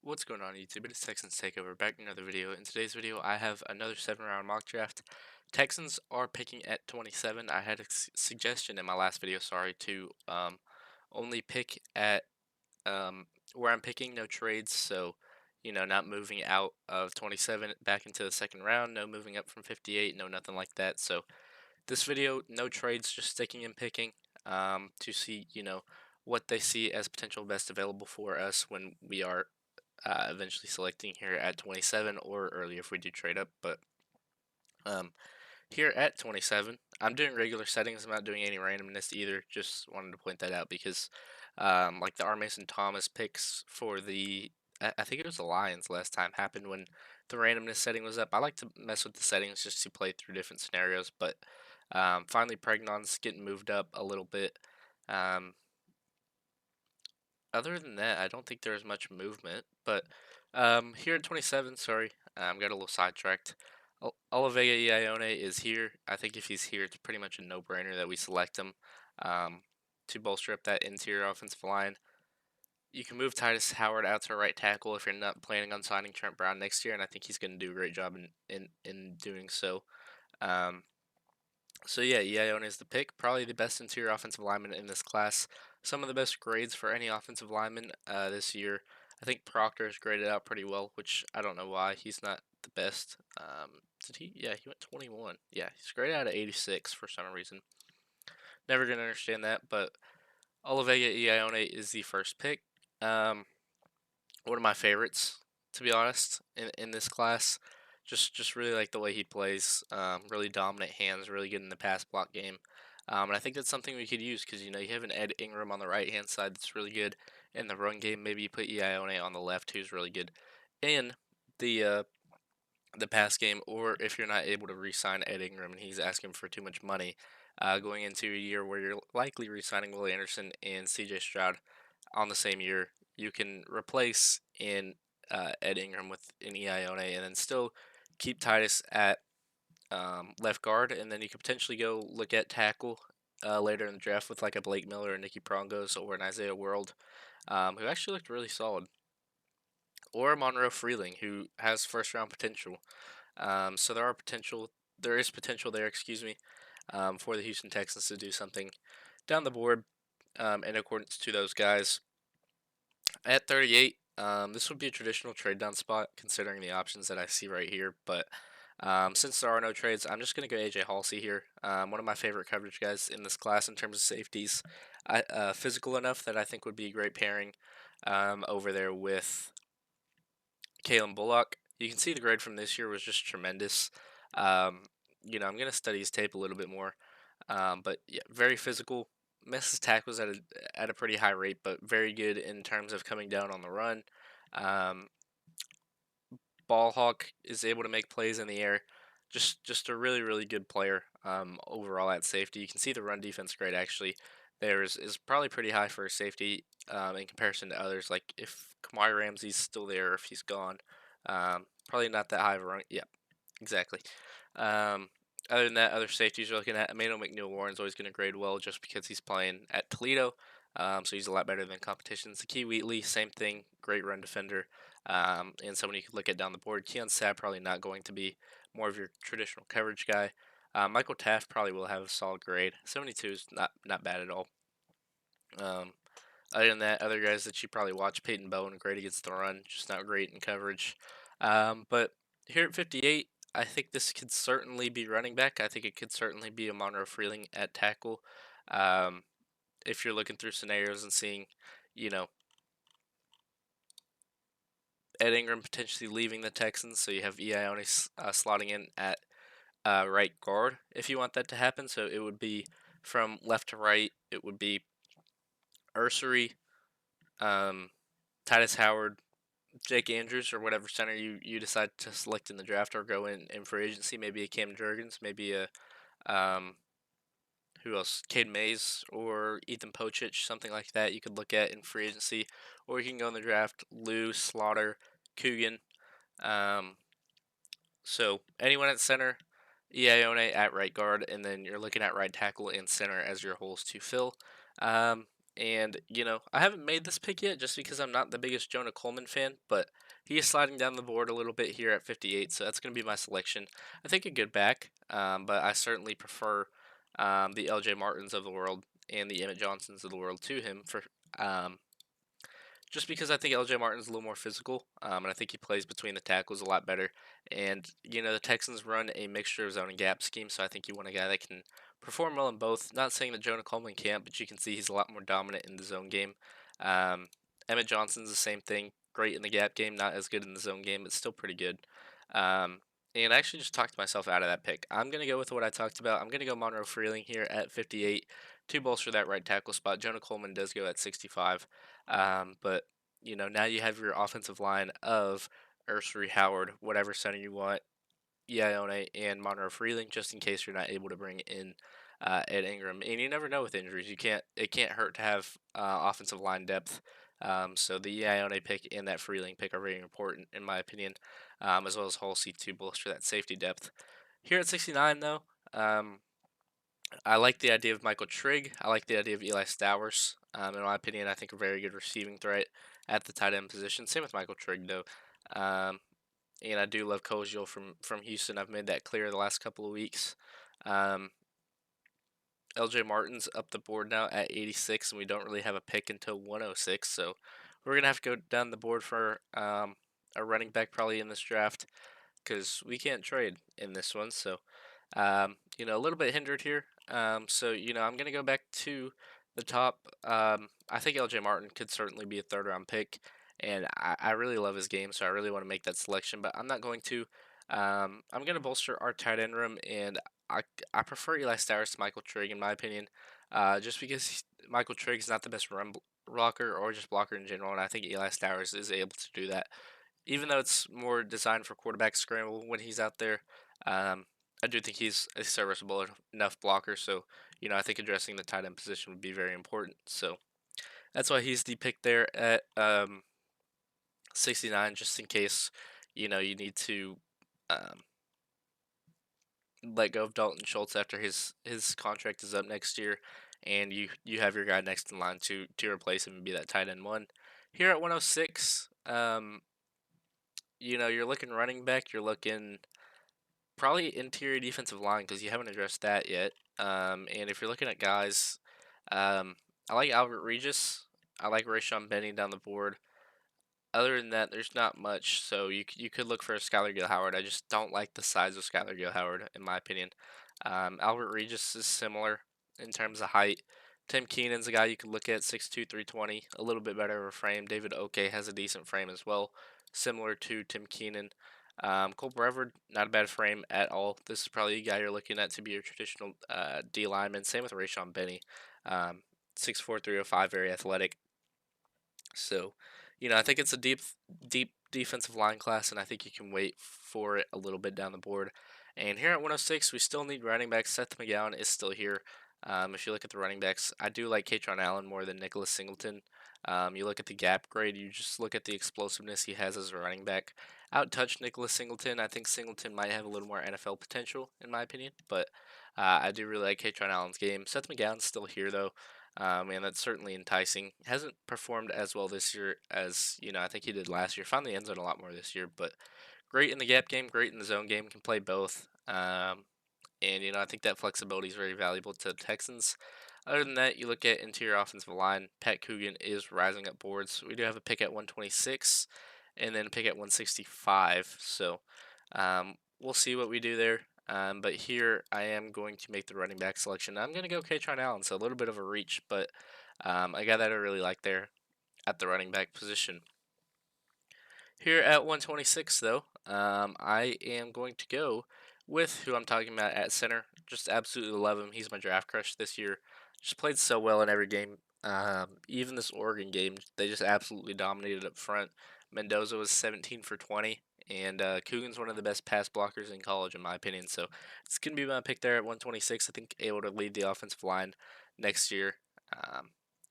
What's going on YouTube? It is Texans Takeover back in another video. In today's video, I have another 7-round mock draft. Texans are picking at 27. I had a suggestion in my last video, sorry, to only pick at where I'm picking, no trades. So, not moving out of 27 back into the second round, no moving up from 58, no nothing like that. So, this video, no trades, just sticking and picking to see, what they see as potential best available for us when we are eventually selecting here at 27 or earlier if we do trade up. But um, here at 27, I'm doing regular settings. I'm not doing any randomness either. Just wanted to point that out because, like the R. Mason Thomas picks for I think it was the Lions last time, happened when the randomness setting was up. I like to mess with the settings just to play through different scenarios. But finally, Pregnon's getting moved up a little bit. Um, Other than that, I don't think there's much movement. But here at 27, sorry, got a little sidetracked. Olavega Ione is here. I think if he's here, it's pretty much a no-brainer that we select him um, to bolster up that interior offensive line. You can move Titus Howard out to right tackle if you're not planning on signing Trent Brown next year, and I think he's going to do a great job in doing so. Um, so yeah, Ione is the pick. Probably the best interior offensive lineman in this class. Some of the best grades for any offensive lineman this year. I think Proctor is graded out pretty well, which I don't know why he's not the best. Did he? Yeah, he went 21. Yeah, he's graded out at 86 for some reason. Never gonna understand that, but Olavega Ione is the first pick. Um, One of my favorites, to be honest, in this class. Just really like the way he plays. Really dominant hands, really good in the pass block game. And I think that's something we could use because you have an Ed Ingram on the right hand side that's really good. In the run game, maybe you put Ione on the left, who's really good. In the uh, the pass game, or if you're not able to re-sign Ed Ingram and he's asking for too much money, going into a year where you're likely re-signing Willie Anderson and C.J. Stroud on the same year, you can replace in Ed Ingram with an Ione and then still keep Titus at left guard, and then you could potentially go look at tackle later in the draft with like a Blake Miller, or Nicky Prongos, or an Isaiah World, who actually looked really solid, or a Monroe Freeling, who has first round potential. So there is potential there, excuse me, for the Houston Texans to do something down the board in accordance to those guys. At 38, this would be a traditional trade down spot considering the options that I see right here. But since there are no trades, I'm just going to go AJ Halsey here. One of my favorite coverage guys in this class in terms of safeties. Physical enough that I think would be a great pairing over there with Kalen Bullock. You can see the grade from this year was just tremendous. Um, I'm going to study his tape a little bit more. But yeah, very physical. Misses tackles at a pretty high rate, but very good in terms of coming down on the run. Um, Ball hawk is able to make plays in the air. Just a really good player overall at safety. You can see the run defense grade actually there is probably pretty high for a safety in comparison to others. Like if Kamari Ramsey's still there, or if he's gone, probably not that high of a run. Yeah, exactly. Um, Other than that, other safeties you're looking at, Emmanuel McNeil-Warren's always going to grade well just because he's playing at Toledo, so he's a lot better than competition. Zakee Wheatley, same thing, great run defender, and someone you could look at down the board. Keon Sabb probably not going to be more of your traditional coverage guy. Michael Taft probably will have a solid grade. 72 is not bad at all. Um, Other than that, other guys that you probably watch, Peyton Bowen, great against the run, just not great in coverage. But here at 58, I think this could certainly be running back. I think it could certainly be a Monroe Freeling at tackle. Um, if you're looking through scenarios and seeing, you know, Ed Ingram potentially leaving the Texans, so you have Ione slotting in at right guard if you want that to happen. So it would be from left to right. It would be Ursery, um, Titus Howard, Jake Andrews, or whatever center you decide to select in the draft or go in free agency. Maybe a Cam Jurgens, maybe a um, who else? Cade Mays or Ethan Pochich, something like that. You could look at in free agency, or you can go in the draft. Lou, Slaughter, Coogan. Um, so anyone at center, Ione at right guard, and then you're looking at right tackle and center as your holes to fill. Um, And, I haven't made this pick yet just because I'm not the biggest Jonah Coleman fan, but he is sliding down the board a little bit here at 58, so that's going to be my selection. I think a good back, but I certainly prefer the LJ Martins of the world and the Emmett Johnsons of the world to him for um, just because I think LJ Martin's a little more physical, and I think he plays between the tackles a lot better. And the Texans run a mixture of zone and gap scheme, so I think you want a guy that can perform well in both. Not saying that Jonah Coleman can't, but you can see he's a lot more dominant in the zone game. Um, Emmett Johnson's the same thing, great in the gap game, not as good in the zone game, but still pretty good. Um, and I actually just talked myself out of that pick. I'm gonna go with what I talked about. I'm gonna go Monroe Freeling here at 58 to bolster that right tackle spot. Jonah Coleman does go at 65. But now you have your offensive line of Ursary, Howard, whatever center you want, Ione, and Monroe Freeling, just in case you're not able to bring in Ed Ingram. And you never know with injuries. It can't hurt to have offensive line depth. So the Ione pick and that Freeling pick are very important in my opinion, as well as Halsey to bolster that safety depth. Here at 69, though, um, I like the idea of Michael Trigg. I like the idea of Eli Stowers. In my opinion, I think a very good receiving threat at the tight end position. Same with Michael Trigg, though. Um, and I do love Koziel from Houston. I've made that clear the last couple of weeks. Um, LJ Martin's up the board now at 86, and we don't really have a pick until 106. So we're going to have to go down the board for a running back probably in this draft because we can't trade in this one. So a little bit hindered here. I'm going to go back to the top. I think LJ Martin could certainly be a third round pick, and I really love his game, so I really want to make that selection, but I'm not going to. I'm going to bolster our tight end room, and I, I prefer Eli Stowers to Michael Trigg, in my opinion, just because Michael Trigg's not the best blocker or just blocker in general, and I think Eli Stowers is able to do that even though it's more designed for quarterback scramble when he's out there. Um, I do think he's a serviceable enough blocker, so I think addressing the tight end position would be very important. So that's why he's the pick there at 69, just in case you need to um, let go of Dalton Schultz after his contract is up next year, and you have your guy next in line to replace him and be that tight end one. Here at 106, you're looking running back, you're looking probably interior defensive line because you haven't addressed that yet. And if you're looking at guys, I like Albert Regis. I like Rayshon Benny down the board. Other than that, there's not much. So you could look for a Skylar Gill Howard. I just don't like the size of Skylar Gill Howard, in my opinion. Albert Regis is similar in terms of height. Tim Keenan's a guy you could look at, 6'2", 320, a little bit better of a frame. David Oke has a decent frame as well, similar to Tim Keenan. Cole Brevard, not a bad frame at all. This is probably a guy you're looking at to be your traditional D lineman. Same with Rayshon Benny, 6'4", 305, very athletic. So, I think it's a deep defensive line class, and I think you can wait for it a little bit down the board. And here at 106, we still need running backs. Seth McGowan is still here. If you look at the running backs, I do like Katron Allen more than Nicholas Singleton. You look at the gap grade, you just look at the explosiveness he has as a running back. Outtouched Nicholas Singleton. I think Singleton might have a little more NFL potential, in my opinion, but I do really like Katron Allen's game. Seth McGowan's still here, though. And that's certainly enticing. Hasn't performed as well this year as I think he did last year. Found the end zone a lot more this year, but great in the gap game, great in the zone game. Can play both. And I think that flexibility is very valuable to the Texans. Other than that, you look at interior offensive line. Pat Coogan is rising up boards. We do have a pick at 126, and then a pick at 165. So we'll see what we do there. But here I am going to make the running back selection. I'm going to go Katron Allen, so a little bit of a reach, but a guy that I really like there at the running back position. Here at 126, though, I am going to go with who I'm talking about at center. Just absolutely love him. He's my draft crush this year. Just played so well in every game. Even this Oregon game, they just absolutely dominated up front. Mendoza was 17 for 20, and Coogan's one of the best pass blockers in college, in my opinion. So it's going to be my pick there at 126. I think able to lead the offensive line next year.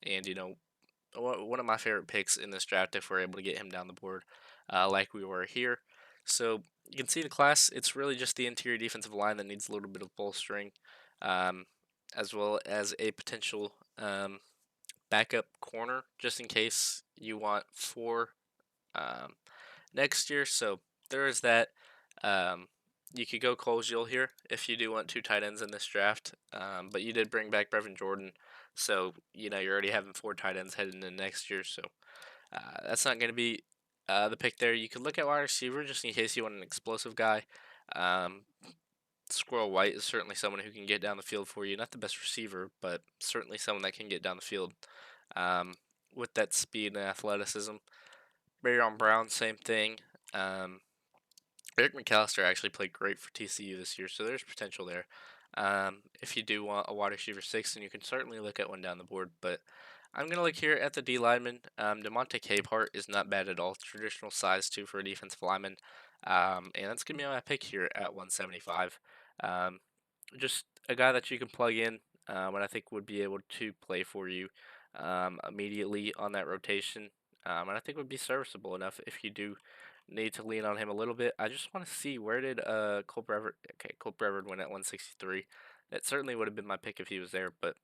And, one of my favorite picks in this draft if we're able to get him down the board like we were here. So you can see the class, it's really just the interior defensive line that needs a little bit of bolstering, um, as well as a potential backup corner just in case you want four um, next year. So there is that. Um, you could go Colegill here if you do want two tight ends in this draft. But you did bring back Brevin Jordan, so you're already having four tight ends heading into next year. So that's not going to be the pick there. You could look at wide receiver just in case you want an explosive guy. Um, Squirrel White is certainly someone who can get down the field for you. Not the best receiver, but certainly someone that can get down the field um, with that speed and athleticism. Barry Brown, same thing. Um, Eric McAllister actually played great for TCU this year, so there's potential there. If you do want a wide receiver six, then you can certainly look at one down the board. But I'm gonna look here at the D lineman. Demonte Capehart is not bad at all. Traditional size too for a defensive lineman, and that's gonna be my pick here at 175. Um, just a guy that you can plug in, and I think would be able to play for you immediately on that rotation, and I think would be serviceable enough if you do need to lean on him a little bit. I just want to see where did Cole Brevard. Okay, Cole Brevard went at 163. That certainly would have been my pick if he was there, but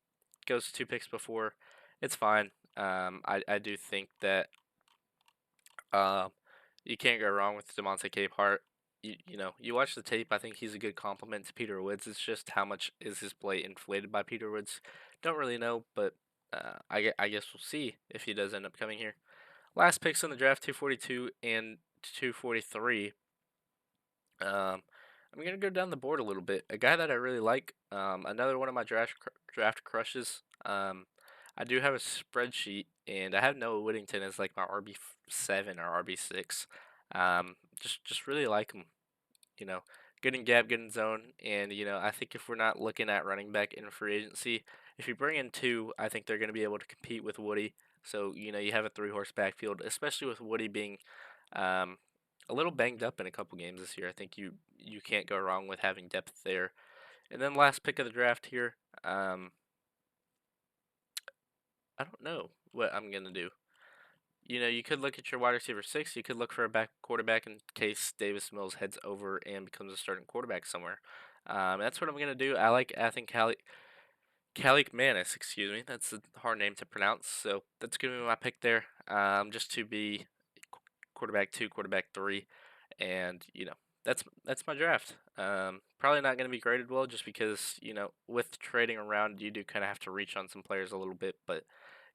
goes two picks before. It's fine. I do think that um, you can't go wrong with Demonte Capehart. You watch the tape. I think he's a good complement to Peter Woods. It's just how much is his play inflated by Peter Woods? Don't really know, but I guess we'll see if he does end up coming here. Last picks in the draft, 242 and 243. I'm gonna go down the board a little bit. A guy that I really like. Another one of my draft crushes. I do have a spreadsheet, and I have Noah Whittington as like my RB7 or RB6. Just really like him. You know, good in gap, good in zone, and I think if we're not looking at running back in free agency, if you bring in two, I think they're going to be able to compete with Woody. So you have a three-horse backfield, especially with Woody being um, a little banged up in a couple games this year. I think you can't go wrong with having depth there. And then last pick of the draft here. I don't know what I'm gonna do. You could look at your wide receiver six. You could look for a back quarterback in case Davis Mills heads over and becomes a starting quarterback somewhere. That's what I'm gonna do. I think Kalik Manis, excuse me. That's a hard name to pronounce. So that's gonna be my pick there. Just to be quarterback two, quarterback three, and that's my draft. Probably not going to be graded well just because with trading around you do kind of have to reach on some players a little bit. But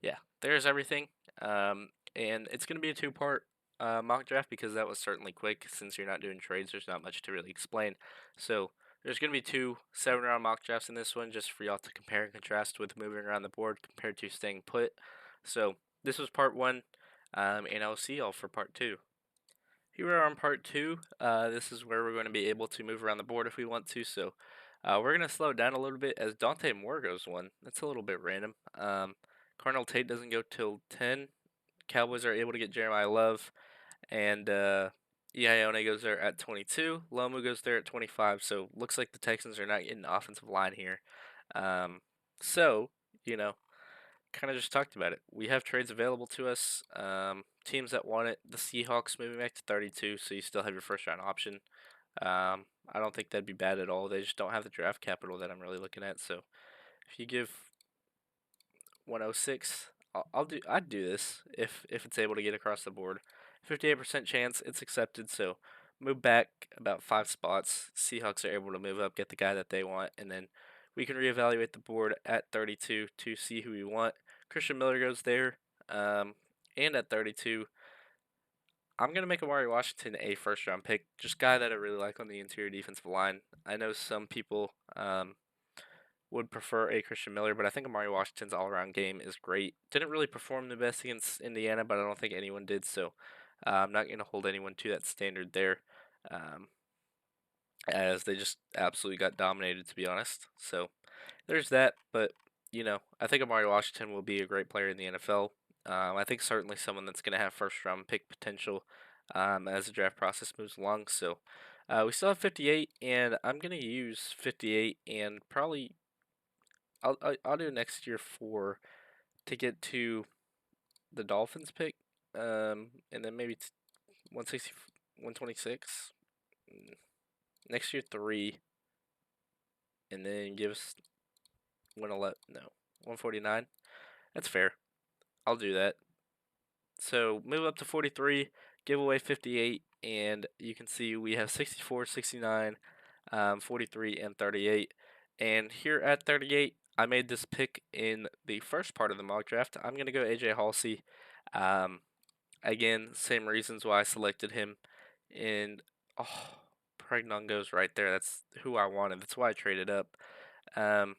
yeah, there's everything. And it's going to be a two-part mock draft because that was certainly quick. Since you're not doing trades, there's not much to really explain. So there's going to be two 7-round mock drafts in this one just for y'all to compare and contrast with moving around the board compared to staying put. So this was part one. And I'll see y'all for part two. Here we are on part two. This is where we're going to be able to move around the board if we want to. So we're going to slow it down a little bit as Dante Moore goes one. That's a little bit random. Carnell Tate doesn't go till 10. Cowboys are able to get Jeremiah Love. And Ione goes there at 22. Lomu goes there at 25. So looks like the Texans are not getting offensive line here. Um, so, you know, kind of just talked about it. We have trades available to us. Teams that want it, the Seahawks moving back to 32, so you still have your first round option. I don't think that'd be bad at all. They just don't have the draft capital that I'm really looking at. So if you give 106, I'd do this if it's able to get across the board. 58% chance it's accepted. So move back about 5 spots. Seahawks are able to move up, get the guy that they want, and then we can reevaluate the board at 32 to see who we want. Christian Miller goes there. And at 32, I'm going to make Amari Washington a first round pick. Just guy that I really like on the interior defensive line. I know some people would prefer a Christian Miller, but I think Amari Washington's all around game is great. Didn't really perform the best against Indiana, but I don't think anyone did, so I'm not going to hold anyone to that standard there. As they just absolutely got dominated, to be honest. So there's that, but I think Amari Washington will be a great player in the NFL. I think certainly someone that's going to have first round pick potential as the draft process moves along. So we still have 58, and I'm going to use 58, and probably I'll do next year to get to the Dolphins pick, and then maybe 160, 126. Next year 3, and then give us 111. No, 149. That's fair. I'll do that. So move up to 43, give away 58, and you can see we have 64, 69, 43, and 38. And here at 38, I made this pick in the first part of the mock draft. I'm going to go AJ Halsey. Um, Again, same reasons why I selected him. And, oh, Pregnon goes right there. That's who I wanted. That's why I traded up. Um,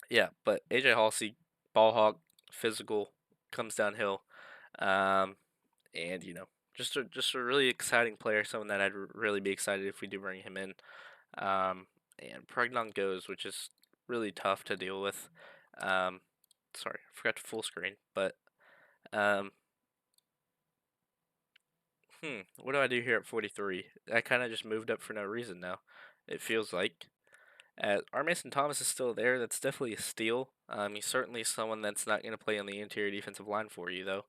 yeah, but AJ Halsey, ball hawk, physical, comes downhill. Um, and just a really exciting player, someone that I'd really be excited if we do bring him in. Um, and Pregnon goes, which is really tough to deal with. Um, Sorry, I forgot to full screen, but um, what do I do here at 43? I kind of just moved up for no reason now. It feels like. R. Mason Thomas is still there. That's definitely a steal. He's certainly someone that's not going to play on the interior defensive line for you, though.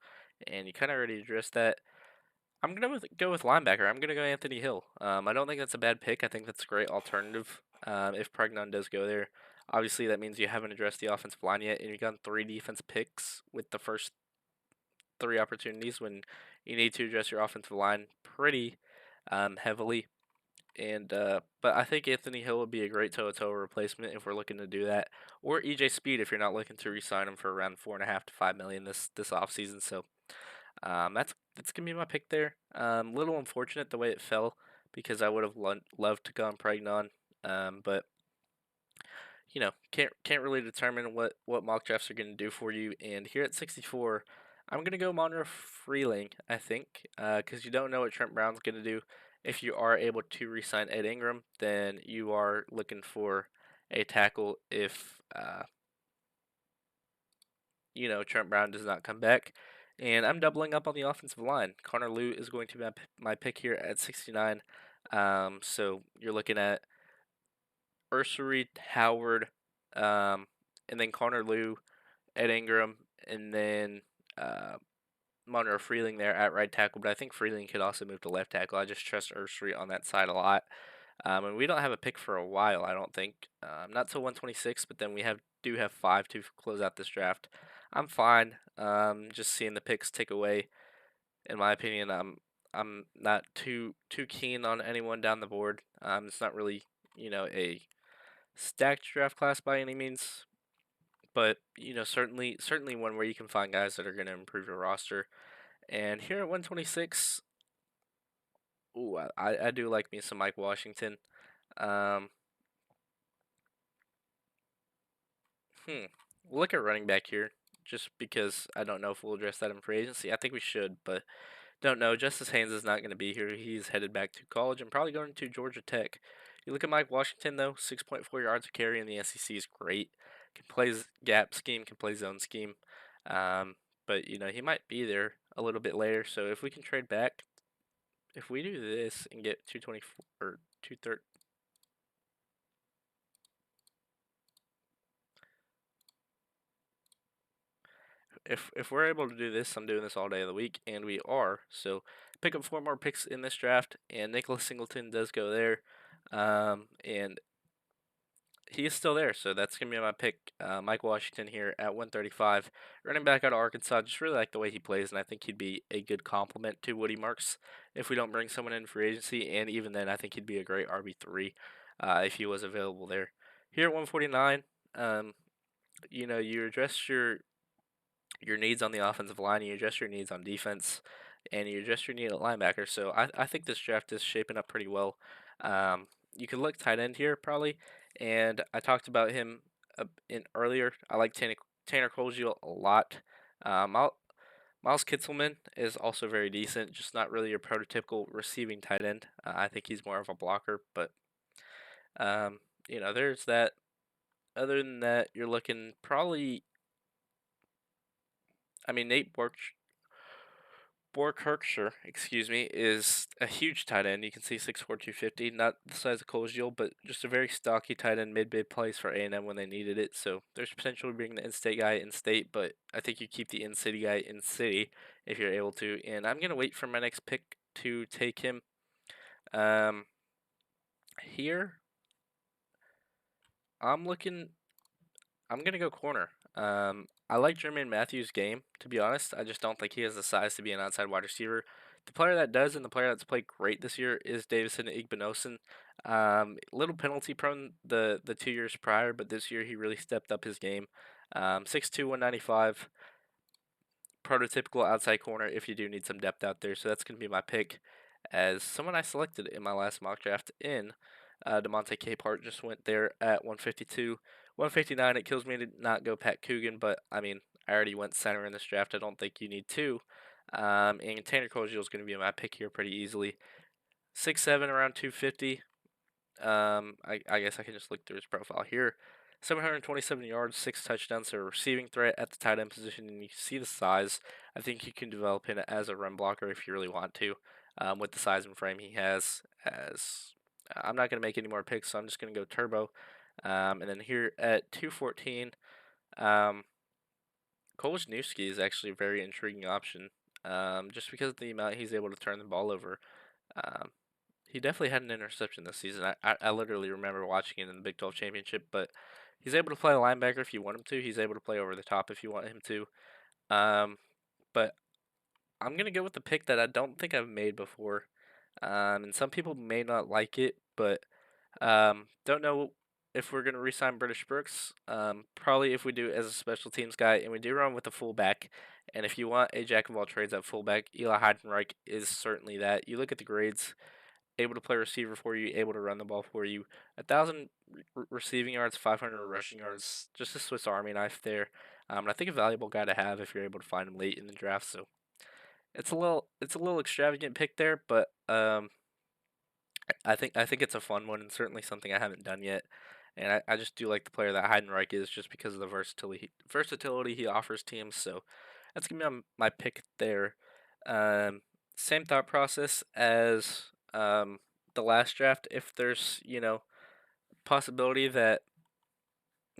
And you kind of already addressed that. I'm gonna go with linebacker. I'm gonna go Anthony Hill. I don't think that's a bad pick. I think that's a great alternative. If Pregnon does go there, obviously that means you haven't addressed the offensive line yet, and you've gotten 3 defense picks with the first 3 opportunities when you need to address your offensive line pretty heavily. And but I think Anthony Hill would be a great toe-to-toe replacement if we're looking to do that, or EJ Speed if you're not looking to re-sign him for around 4.5 to 5 million this offseason. So that's gonna be my pick there. Little unfortunate the way it fell because I would have loved to go on Pregnon, but can't really determine what mock drafts are gonna do for you. And here at 64, I'm gonna go Monroe Freeling. I think because you don't know what Trent Brown's gonna do. If you are able to re-sign Ed Ingram, then you are looking for a tackle. If Trent Brown does not come back. And I'm doubling up on the offensive line. Connor Lew is going to be my pick here at 69. So you're looking at Ursery, Howard, and then Connor Lew, Ed Ingram, and then uh, Monroe Freeling there at right tackle. But I think Freeling could also move to left tackle. I just trust Ursery on that side a lot. And we don't have a pick for a while, I don't think. Not till 126, but then we do have 5 to close out this draft. I'm fine. Just seeing the picks tick away. In my opinion, I'm not too keen on anyone down the board. It's not really a stacked draft class by any means, but certainly one where you can find guys that are going to improve your roster. And here at 126, ooh, I do like me some Mike Washington. Um, Hmm. We'll look at running back here, just because I don't know if we'll address that in free agency. I think we should, but don't know. Justice Haynes is not going to be here. He's headed back to college and probably going to Georgia Tech. You look at Mike Washington, though, 6.4 yards a carry in the SEC is great. Can play gap scheme, can play zone scheme. Um, but, he might be there a little bit later. So if we can trade back, if we do this and get 224 or 230, if we're able to do this, I'm doing this all day of the week, and we are. So pick up 4 more picks in this draft, and Nicholas Singleton does go there, and he is still there. So that's gonna be my pick. Mike Washington here at 135, running back out of Arkansas. Just really like the way he plays, and I think he'd be a good complement to Woody Marks if we don't bring someone in for agency. And even then, I think he'd be a great RB3 if he was available there. Here at 149, you address your needs on the offensive line, you adjust your needs on defense, and you adjust your need at linebacker. So I think this draft is shaping up pretty well. You could look tight end here probably, and I talked about him in earlier. I like Tanner Colgiel a lot. Miles Kitselman is also very decent, just not really your prototypical receiving tight end. I think he's more of a blocker, but um, there's that. Other than that, you're looking probably. I mean, Nate Borkirkshire, excuse me, is a huge tight end. You can see 6'4", 250, not the size of Colegial, but just a very stocky tight end, mid plays for A&M when they needed it. So there's potential to bring the in-state guy in-state, but I think you keep the in-city guy in-city if you're able to. And I'm going to wait for my next pick to take him. Um, Here, I'm going to go corner. I like Jermaine Matthews' game, to be honest. I just don't think he has the size to be an outside wide receiver. The player that does and the player that's played great this year is Davison Igbinosun. Little penalty prone the 2 years prior, but this year he really stepped up his game. 6'2", 195, prototypical outside corner if you do need some depth out there. So that's going to be my pick as someone I selected in my last mock draft in. DeMonte Capehart just went there at 152. 159, it kills me to not go Pat Coogan, but I mean, I already went center in this draft. I don't think you need two. And Tanner Kojiel is going to be my pick here pretty easily. 6'7", around 250. I guess I can just look through his profile here. 727 yards, 6 touchdowns, so a receiving threat at the tight end position, and you see the size. I think you can develop him as a run blocker if you really want to, with the size and frame he has. As I'm not going to make any more picks, so I'm just going to go turbo. And then here at 214, um, Cole Wisniewski is actually a very intriguing option, just because of the amount he's able to turn the ball over. Um, he definitely had an interception this season. I literally remember watching it in the Big 12 championship, but he's able to play linebacker if you want him to. He's able to play over the top if you want him to. Um, but I'm gonna go with the pick that I don't think I've made before. And some people may not like it, but don't know if we're gonna re-sign British Brooks. Probably if we do as a special teams guy, and we do run with a fullback. And if you want a jack of all trades at fullback, Eli Heidenreich is certainly that. You look at the grades, able to play receiver for you, able to run the ball for you. 1,000 receiving yards, 500 rushing yards, just a Swiss Army knife there. And I think a valuable guy to have if you're able to find him late in the draft. So it's a little extravagant pick there, but I think it's a fun one and certainly something I haven't done yet. And I just do like the player that Heidenreich is just because of the versatility he offers teams. So that's gonna be my pick there. Um, Same thought process as the last draft. If there's possibility that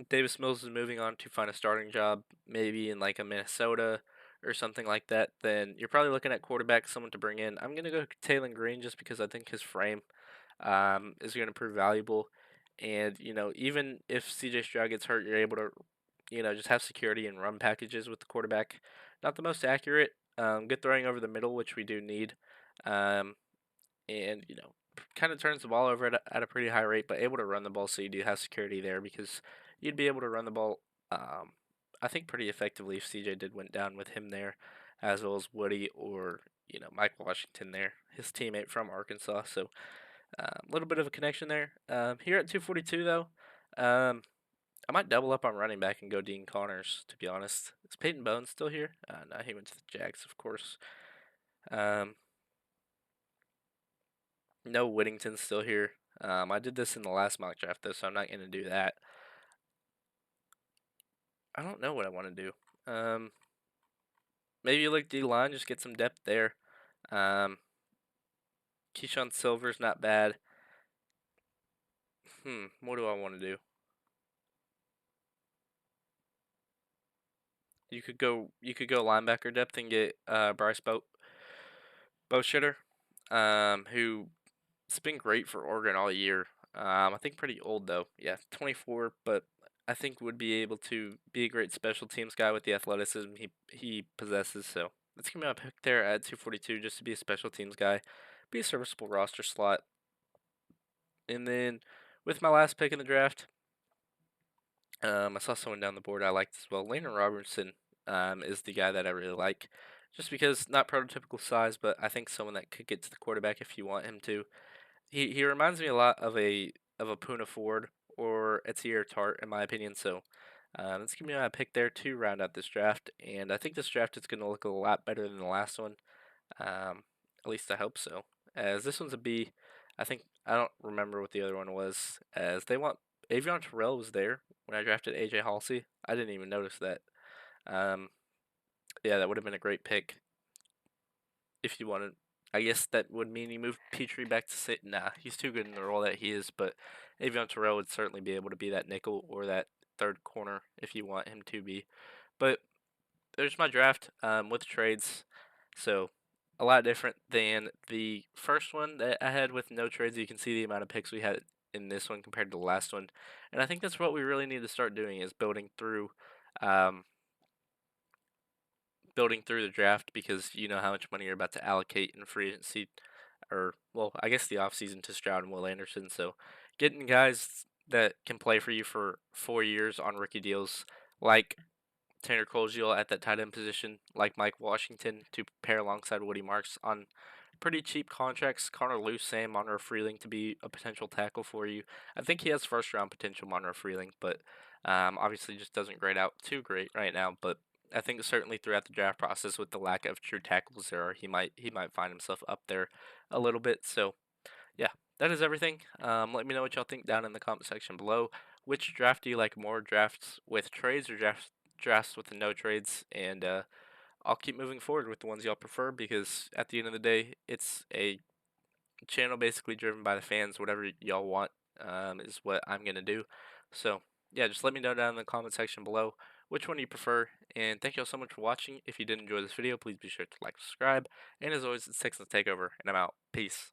Davis Mills is moving on to find a starting job, maybe in like a Minnesota or something like that, then you're probably looking at quarterback, someone to bring in. I'm gonna go Taylon Green just because I think his frame is going to prove valuable. And even if CJ Stroud gets hurt, you're able to just have security and run packages with the quarterback. Not the most accurate, good throwing over the middle, which we do need. Um, and kind of turns the ball over at a pretty high rate, but able to run the ball, so you do have security there because you'd be able to run the ball. I think pretty effectively if CJ did went down with him there, as well as Woody or Mike Washington there, his teammate from Arkansas. So a little bit of a connection there. Here at 242 though, I might double up on running back and go Dean Connors. To be honest, is Peyton Bones still here? No, he went to the Jags, of course. Um, no, Whittington's still here. I did this in the last mock draft though, so I'm not gonna do that. I don't know what I want to do. Maybe you look D line, just get some depth there. Keyshawn Silver's not bad. What do I want to do? You could go linebacker depth and get Bryce Bowshitter, who it's been great for Oregon all year. I think pretty old though. Yeah, 24, but I think would be able to be a great special teams guy with the athleticism he possesses. So that's gonna be my pick there at 242, just to be a special teams guy, be a serviceable roster slot. And then with my last pick in the draft, I saw someone down the board I liked as well. Landon Robertson is the guy that I really like, just because not prototypical size, but I think someone that could get to the quarterback if you want him to. He reminds me a lot of a Puna Ford or a Tier Tart in my opinion. So let's give me my pick there to round out this draft, and I think this draft is going to look a lot better than the last one. At least I hope so. As this one's a B, I think I don't remember what the other one was. As they want Avion Terrell was there when I drafted AJ Halsey. I didn't even notice that. Um, yeah, that would have been a great pick if you wanted. I guess that would mean you move Petrie back to sit. Nah, he's too good in the role that he is. But Avion Terrell would certainly be able to be that nickel or that third corner if you want him to be. But there's my draft with trades. So a lot different than the first one that I had with no trades. You can see the amount of picks we had in this one compared to the last one, and I think that's what we really need to start doing is building through. Um, building through the draft because you know how much money you're about to allocate in free agency, or well, I guess the offseason to Stroud and Will Anderson. So getting guys that can play for you for 4 years on rookie deals, like Tanner Colgiel at that tight end position, like Mike Washington, to pair alongside Woody Marks on pretty cheap contracts. Connor Lew, Sam Monroe Freeling to be a potential tackle for you. I think he has first round potential, Monroe Freeling, but obviously just doesn't grade out too great right now. But I think certainly throughout the draft process, with the lack of true tackles there, he might find himself up there a little bit. So yeah, that is everything. Let me know what y'all think down in the comment section below. Which draft do you like more? Drafts with trades or drafts with no trades? And I'll keep moving forward with the ones y'all prefer because at the end of the day, it's a channel basically driven by the fans. Whatever y'all want is what I'm gonna do. So yeah, just let me know down in the comment section below which one you prefer. And thank y'all so much for watching. If you did enjoy this video, please be sure to like, subscribe, and as always, it's Texans Takeover, and I'm out. Peace.